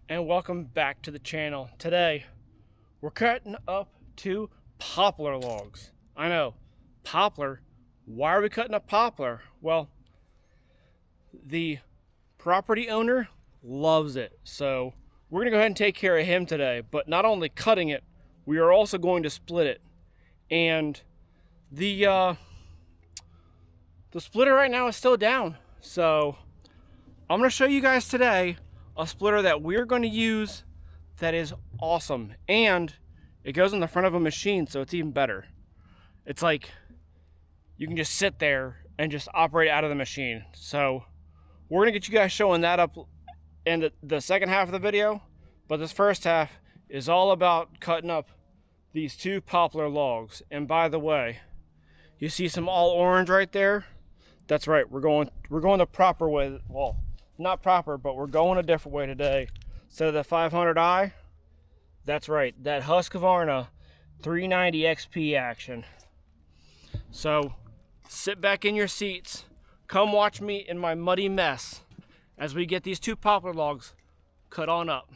and welcome back to the channel. Today we're cutting up 2 poplar logs. I know, poplar. Why are we cutting up poplar? Well, the property owner loves it, so we're gonna go ahead and take care of him today. But not only cutting it, we are also going to split it. And the splitter right now is still down, so I'm going to show you guys today a splitter that we're going to use that is awesome, and it goes in the front of a machine, so it's even better. It's like you can just sit there and just operate out of the machine. So we're going to get you guys showing that up in the second half of the video, but this first half is all about cutting up these 2 poplar logs. And by the way, you see some all orange right there? That's right, we're going the proper way. Well, not proper, but we're going a different way today. Instead of the 500i, that's right, that Husqvarna 390 XP action. So sit back in your seats, come watch me in my muddy mess as we get these 2 poplar logs cut on up.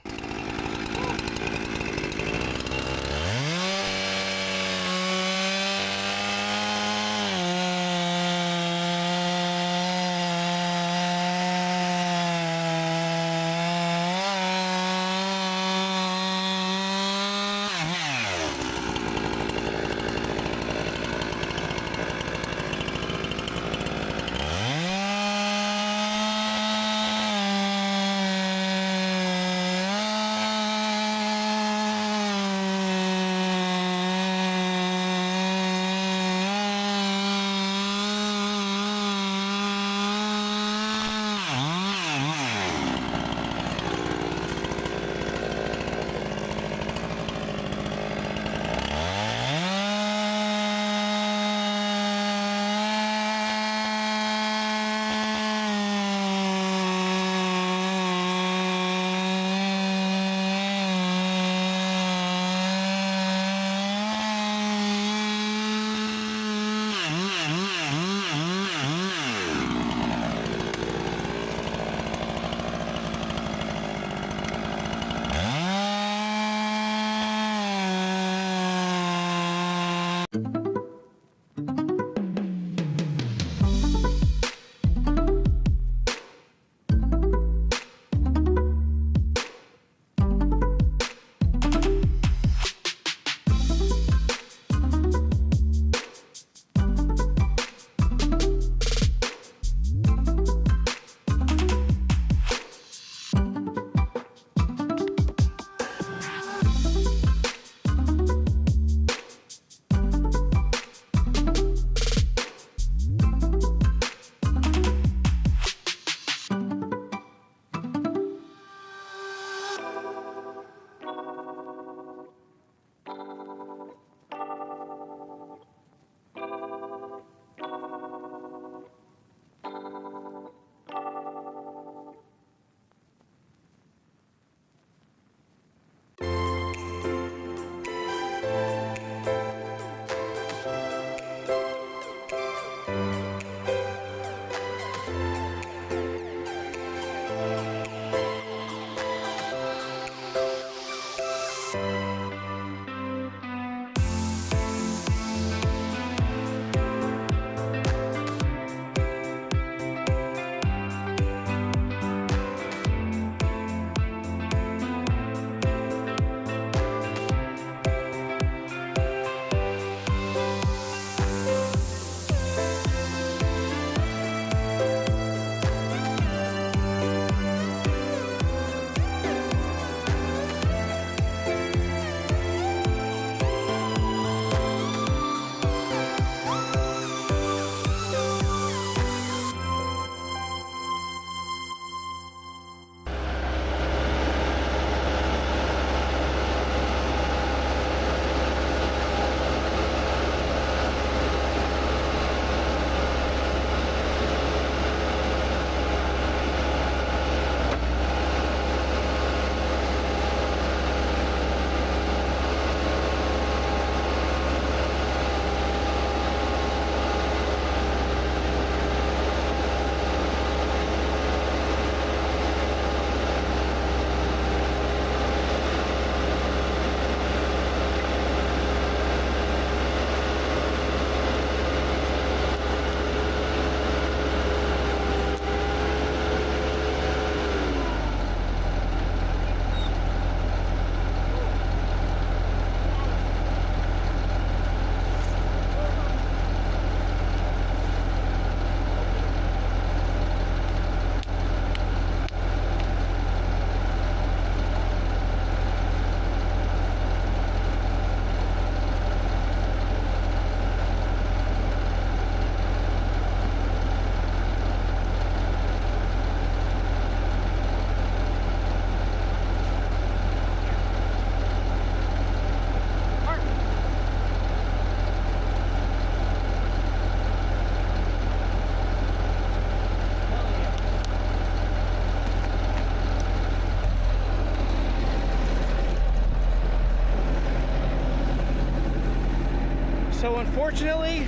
So unfortunately,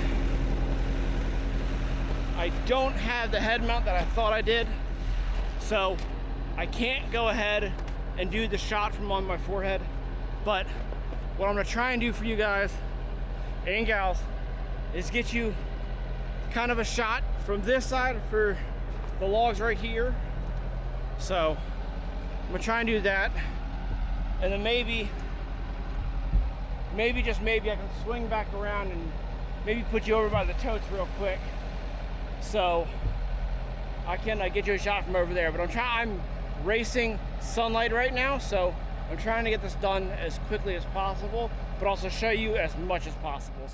I don't have the head mount that I thought I did. So I can't go ahead and do the shot from on my forehead. But what I'm gonna try and do for you guys and gals is get you kind of a shot from this side for the logs right here. So I'm gonna try and do that. And then maybe just maybe I can swing back around and maybe put you over by the totes real quick. So I can get you a shot from over there. But I'm racing sunlight right now, so I'm trying to get this done as quickly as possible, but also show you as much as possible.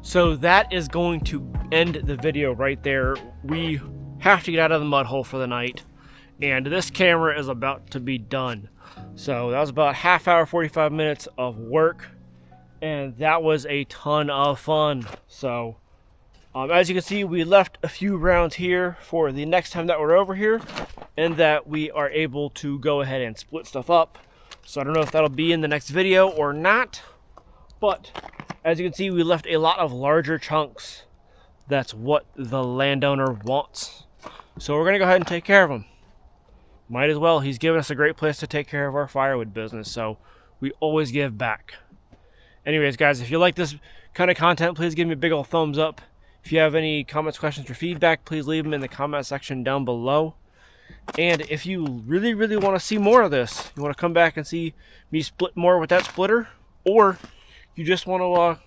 So that is going to end the video right there. We have to get out of the mud hole for the night, and this camera is about to be done. So that was about half hour, 45 minutes of work, and that was a ton of fun. So as you can see, we left a few rounds here for the next time that we're over here, and that we are able to go ahead and split stuff up. So I don't know if that'll be in the next video or not, but as you can see, we left a lot of larger chunks. That's what the landowner wants. So we're gonna go ahead and take care of him. Might as well. He's given us a great place to take care of our firewood business, so we always give back. Anyways, guys, if you like this kind of content, please give me a big old thumbs up. If you have any comments, questions, or feedback, please leave them in the comment section down below. And if you really, really want to see more of this, you want to come back and see me split more with that splitter, or you just want to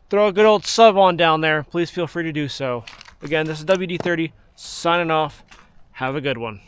throw a good old sub on down there, please feel free to do so. Again, this is WD-30 signing off. Have a good one.